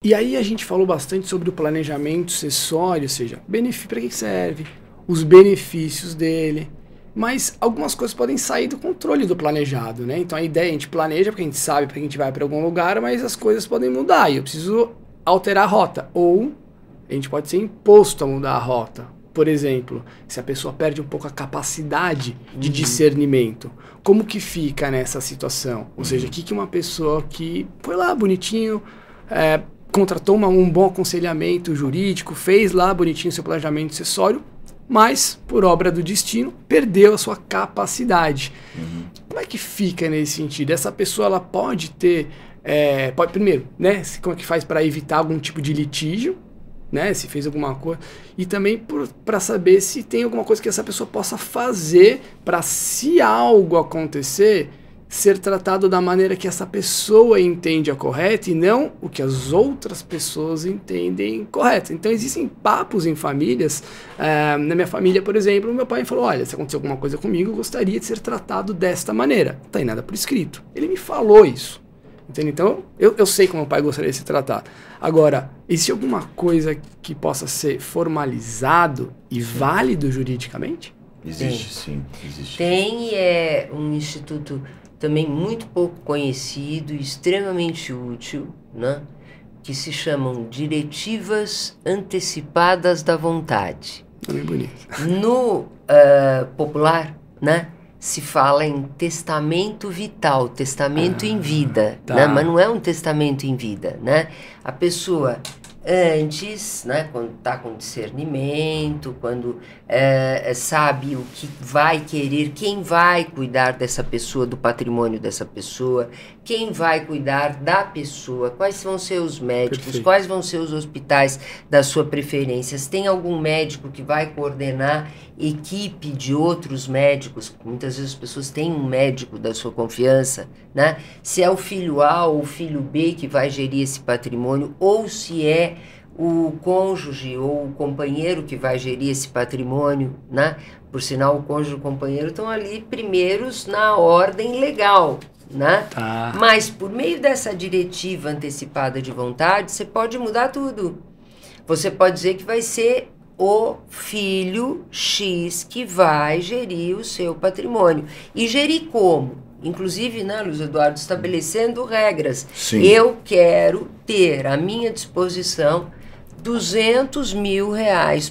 E aí a gente falou bastante sobre o planejamento sucessório, ou seja, para que serve, os benefícios dele, mas algumas coisas podem sair do controle do planejado, né? Então a ideia, a gente planeja porque a gente sabe que a gente vai para algum lugar, mas as coisas podem mudar e eu preciso alterar a rota, ou a gente pode ser imposto a mudar a rota. Por exemplo, se a pessoa perde um pouco a capacidade de discernimento, como que fica nessa situação? Ou seja, o que uma pessoa que foi lá bonitinho, contratou um bom aconselhamento jurídico, fez lá bonitinho seu planejamento sucessório, mas, por obra do destino, perdeu a sua capacidade. Como é que fica nesse sentido? Essa pessoa ela pode ter... primeiro, né, como é que faz para evitar algum tipo de litígio, né, se fez alguma coisa, e também para saber se tem alguma coisa que essa pessoa possa fazer para, se algo acontecer, ser tratado da maneira que essa pessoa entende a correta e não o que as outras pessoas entendem correto. Então existem papos em famílias. Na minha família, por exemplo, meu pai falou, olha, se acontecer alguma coisa comigo, eu gostaria de ser tratado desta maneira. Não tem nada por escrito. Ele me falou isso. Entende? Então, eu sei como meu pai gostaria de ser tratado. Agora, existe alguma coisa que possa ser formalizado e válido juridicamente? Existe, sim. Existe. Tem, é um instituto também muito pouco conhecido e extremamente útil, né? Que se chamam Diretivas Antecipadas da Vontade. Também bonito. No popular, né? Se fala em testamento vital, testamento em vida, tá. né? Mas não é um testamento em vida, né? A pessoa antes, né, quando está com discernimento, quando sabe o que vai querer, quem vai cuidar dessa pessoa, do patrimônio dessa pessoa, quem vai cuidar da pessoa, quais vão ser os médicos, Perfeito. quais vão ser os hospitais da sua preferência, se tem algum médico que vai coordenar equipe de outros médicos, muitas vezes as pessoas têm um médico da sua confiança, né? Se é o filho A ou o filho B que vai gerir esse patrimônio, ou se é o cônjuge ou o companheiro que vai gerir esse patrimônio, né? Por sinal, o cônjuge e o companheiro estão ali primeiros na ordem legal, né? Tá. Mas por meio dessa diretiva antecipada de vontade, você pode mudar tudo. Você pode dizer que vai ser o filho X que vai gerir o seu patrimônio. E gerir como? Inclusive, né, Luiz Eduardo, estabelecendo regras. Sim. Eu quero ter à minha disposição R$200 mil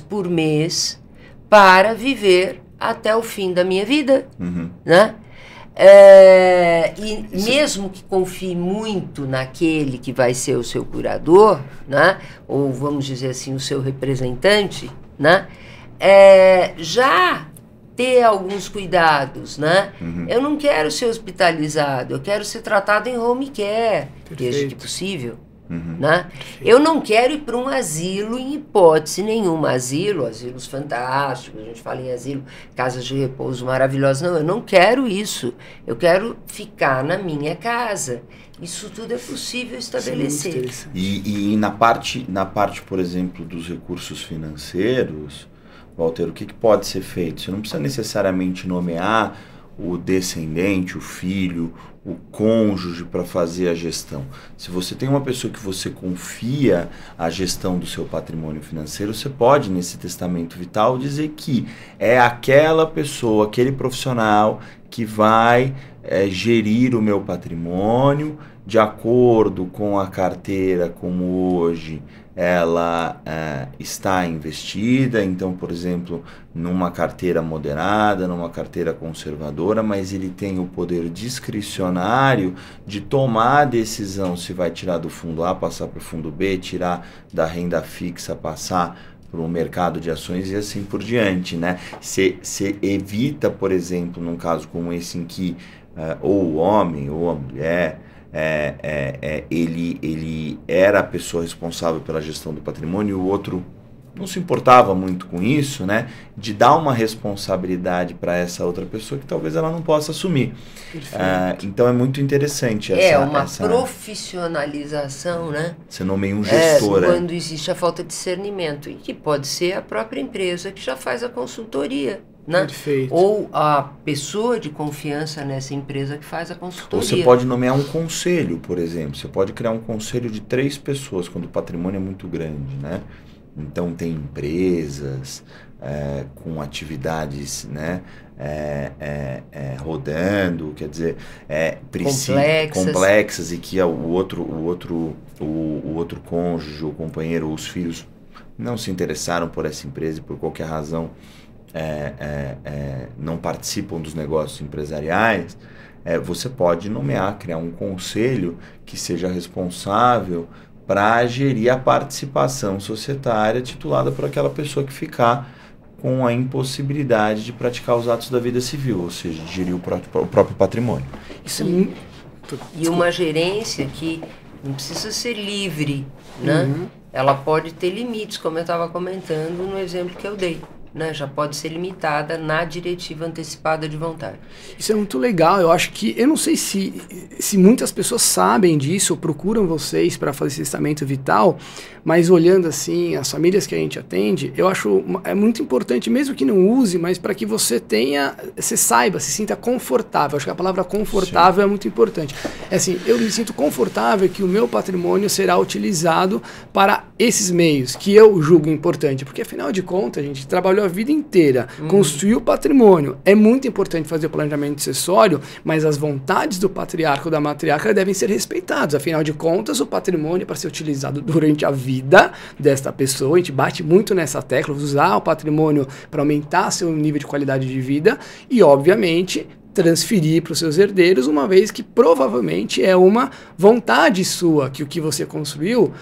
por mês para viver até o fim da minha vida, né? E mesmo que confie muito naquele que vai ser o seu curador, né? Ou vamos dizer assim, o seu representante, né? Já ter alguns cuidados, né? Eu não quero ser hospitalizado, eu quero ser tratado em home care, desde que possível. Né? Eu não quero ir para um asilo em hipótese nenhuma. Asilos fantásticos, a gente fala em asilo, casas de repouso maravilhosas. Não, eu não quero isso. Eu quero ficar na minha casa. Isso tudo é possível estabelecer. E na parte, por exemplo, dos recursos financeiros, Walter, o que pode ser feito? Você não precisa necessariamente nomear o descendente, o filho, o cônjuge para fazer a gestão. Se você tem uma pessoa que você confia a gestão do seu patrimônio financeiro, você pode, nesse testamento vital, dizer que é aquela pessoa, aquele profissional que vai gerir o meu patrimônio de acordo com a carteira como hoje ela está investida, então, por exemplo, numa carteira moderada, numa carteira conservadora, mas ele tem o poder discricionário de tomar a decisão se vai tirar do fundo A, passar para o fundo B, tirar da renda fixa, passar para o mercado de ações e assim por diante, né? Você evita, por exemplo, num caso como esse em que ou o homem ou a mulher ele era a pessoa responsável pela gestão do patrimônio e o outro não se importava muito com isso, né? De dar uma responsabilidade para essa outra pessoa que talvez ela não possa assumir. Então é muito interessante essa profissionalização, né? Você nomeia um gestor. Quando existe a falta de discernimento, e que pode ser a própria empresa que já faz a consultoria, né? Perfeito. Ou a pessoa de confiança nessa empresa que faz a Ou consultoria. você pode nomear um conselho, por exemplo. Você pode criar um conselho de 3 pessoas, quando o patrimônio é muito grande, né? Então, tem empresas com atividades, né, rodando, quer dizer, complexas, e que o outro cônjuge, o companheiro ou os filhos não se interessaram por essa empresa e por qualquer razão não participam dos negócios empresariais, você pode criar um conselho que seja responsável para gerir a participação societária titulada por aquela pessoa que ficar com a impossibilidade de praticar os atos da vida civil, ou seja, de gerir o próprio patrimônio. Isso é muito... E uma gerência que não precisa ser livre, né? Ela pode ter limites, como eu estava comentando no exemplo que eu dei. Né, já pode ser limitada na diretiva antecipada de vontade. Isso é muito legal. Eu acho que, eu não sei se muitas pessoas sabem disso ou procuram vocês para fazer esse testamento vital, mas olhando assim as famílias que a gente atende, eu acho muito importante, mesmo que não use, mas para que você saiba, se sinta confortável. Acho que a palavra confortável é muito importante. É assim, eu me sinto confortável que o meu patrimônio será utilizado para esses meios que eu julgo importante, porque afinal de contas, a gente trabalhou a vida inteira, construiu o patrimônio. É muito importante fazer o planejamento sucessório, mas as vontades do patriarca ou da matriarca devem ser respeitadas. Afinal de contas, o patrimônio é para ser utilizado durante a vida desta pessoa. A gente bate muito nessa tecla, usar o patrimônio para aumentar seu nível de qualidade de vida e, obviamente, transferir para os seus herdeiros, uma vez que provavelmente é uma vontade sua que o que você construiu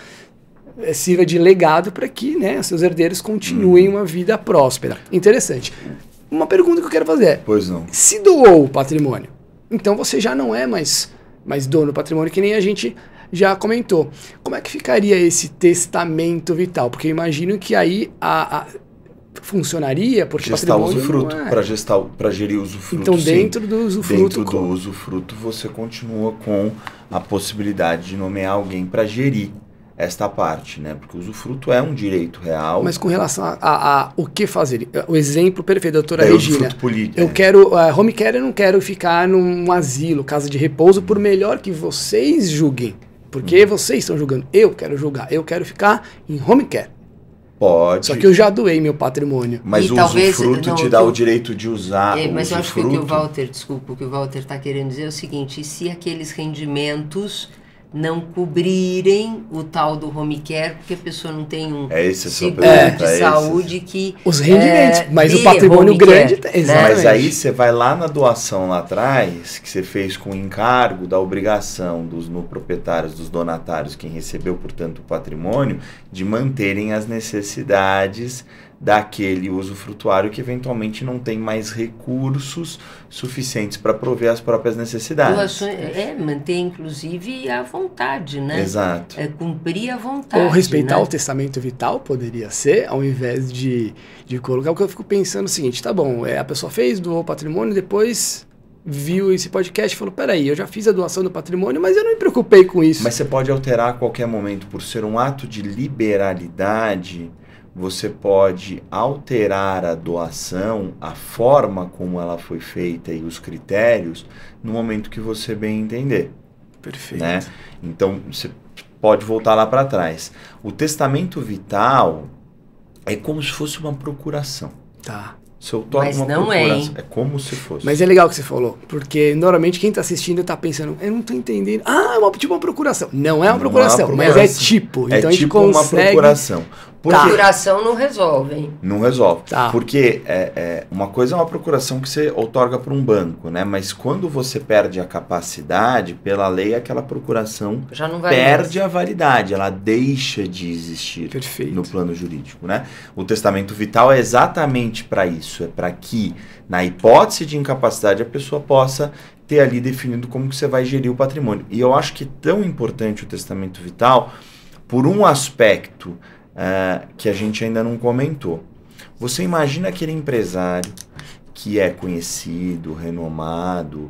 sirva de legado para que, né, seus herdeiros continuem uma vida próspera. Interessante. Uma pergunta que eu quero fazer é: pois não. Se doou o patrimônio, então você já não é mais dono do patrimônio, que nem a gente já comentou. Como é que ficaria esse testamento vital? Porque eu imagino que aí funcionaria, porque gestar patrimônio usufruto, para gerir usufruto. Então, dentro do usufruto... Dentro do usufruto, você continua com a possibilidade de nomear alguém para gerir esta parte, né? Porque o usufruto é um direito real. Mas com relação a o que fazer? O exemplo perfeito, doutora Regina. Político, eu quero, home care, eu não quero ficar num asilo, casa de repouso, por melhor que vocês julguem. Porque vocês estão julgando. Eu quero julgar. Eu quero ficar em home care. Pode. Só que eu já doei meu patrimônio. Mas o usufruto te dá o direito de usar. Mas eu acho que o que o Walter está querendo dizer é o seguinte: e se aqueles rendimentos não cobrirem o tal do home care, porque a pessoa não tem um seguro de saúde que... Os rendimentos, mas o patrimônio grande... Né? Mas aí você vai lá na doação lá atrás, que você fez com encargo da obrigação dos proprietários, dos donatários, quem recebeu, portanto, o patrimônio, de manterem as necessidades daquele usufrutuário que eventualmente não tem mais recursos suficientes para prover as próprias necessidades. Doações, manter inclusive a vontade, né? Exato. Cumprir a vontade. Ou respeitar, né? o testamento vital, poderia ser, ao invés de colocar, o que eu fico pensando é o seguinte: tá bom, a pessoa doou o patrimônio, depois viu esse podcast e falou: peraí, eu já fiz a doação do patrimônio, mas eu não me preocupei com isso. Mas você pode alterar a qualquer momento, por ser um ato de liberalidade. Você pode alterar a doação, a forma como ela foi feita e os critérios, no momento que você bem entender. Perfeito. Né? Então, você pode voltar lá para trás. O testamento vital é como se fosse uma procuração. Tá. Mas não é, hein? É como se fosse. Mas é legal o que você falou, porque normalmente quem está assistindo está pensando: eu não estou entendendo. É tipo uma procuração. Não é uma procuração, mas é tipo. É então tipo a gente consegue... uma procuração. Procuração não resolve, hein? Não resolve. Tá. Porque uma coisa é uma procuração que você outorga para um banco, né? Mas quando você perde a capacidade, pela lei, aquela procuração já não vale perde a validade, ela deixa de existir. Perfeito. No plano jurídico, né? O testamento vital é exatamente para isso, é para que, na hipótese de incapacidade, a pessoa possa ter ali definido como que você vai gerir o patrimônio. E eu acho que é tão importante o testamento vital por um aspecto que a gente ainda não comentou. Você imagina aquele empresário que é conhecido, renomado,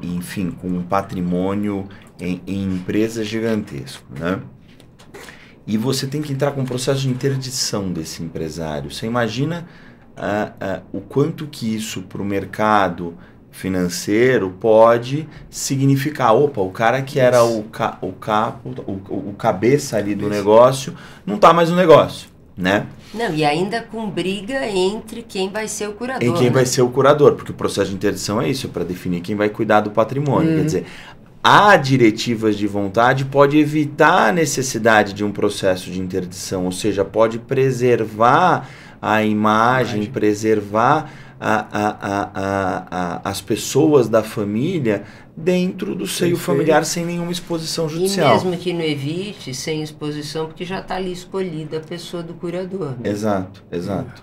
enfim, com um patrimônio em empresas gigantesco, né? E você tem que entrar com um processo de interdição desse empresário. Você imagina o quanto que isso para o mercado financeiro pode significar, opa, o cara que era o cabeça ali do negócio não está mais no negócio, né? Não, e ainda com briga entre quem vai ser o curador. Em quem vai ser o curador, porque o processo de interdição é isso, é para definir quem vai cuidar do patrimônio. Quer dizer, há diretivas de vontade, pode evitar a necessidade de um processo de interdição, ou seja, pode preservar a imagem, preservar as pessoas da família dentro do seio familiar sem nenhuma exposição judicial. E mesmo que não evite, sem exposição, porque já está ali escolhida a pessoa do curador. Né? Exato, exato.